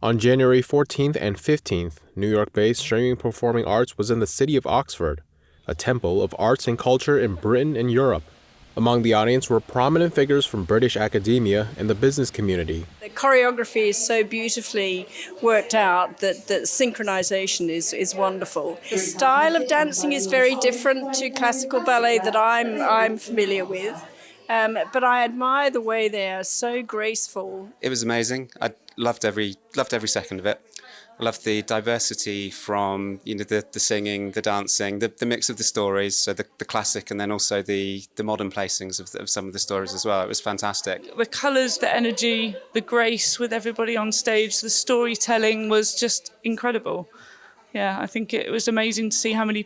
On January 14th and 15th, New York-based Streaming Performing Arts was in the city of Oxford, a temple of arts and culture in Britain and Europe. Among the audience were prominent figures from British academia and the business community. The choreography is so beautifully worked out that synchronization is wonderful. The style of dancing is very different to classical ballet that I'm familiar with, but I admire the way they are so graceful. It was amazing. I loved every second of it. I loved the diversity from the singing, the dancing, the mix of the stories, so the classic and then also the modern placings of some of the stories as well. It was fantastic. The colours, the energy, the grace with everybody on stage, the storytelling was just incredible. Yeah, I think it was amazing to see how many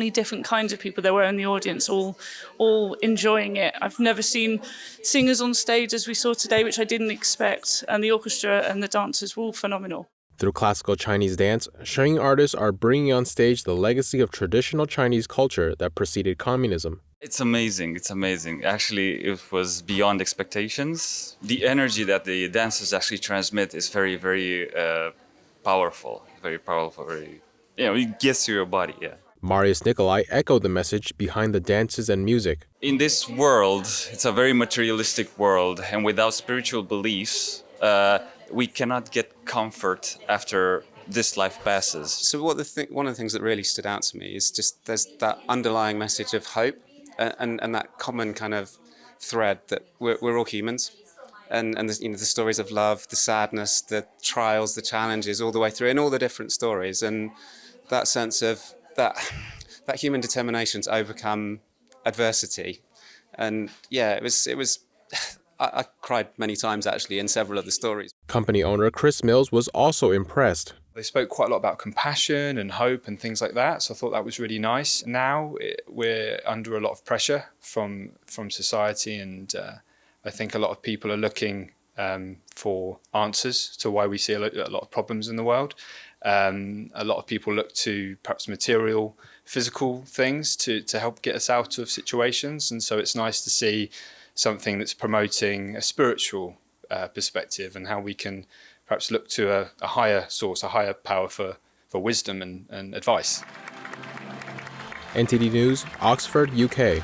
different kinds of people there were in the audience, all enjoying it. I've never seen singers on stage as we saw today, which I didn't expect, and the orchestra and the dancers were all phenomenal. Through classical Chinese dance, Shen artists are bringing on stage the legacy of traditional Chinese culture that preceded communism. It's amazing. It's amazing. Actually, it was beyond expectations. The energy that the dancers actually transmit is very, very powerful. Very powerful. It gets to your body, yeah. Marius Nicolai echoed the message behind the dances and music. In this world, it's a very materialistic world, and without spiritual beliefs, we cannot get comfort after this life passes. So one of the things that really stood out to me is just there's that underlying message of hope and that common kind of thread that we're all humans. And the stories of love, the sadness, the trials, the challenges, all the way through, and all the different stories, and that sense of that human determination to overcome adversity. And yeah, it was. I cried many times actually in several of the stories. Company owner Chris Mills was also impressed. They spoke quite a lot about compassion and hope and things like that, so I thought that was really nice. Now we're under a lot of pressure from society, and I think a lot of people are looking for answers to why we see a lot of problems in the world. A lot of people look to perhaps material, physical things to help get us out of situations, and so it's nice to see something that's promoting a spiritual perspective and how we can perhaps look to a higher source, a higher power for wisdom and advice. NTD News, Oxford, UK.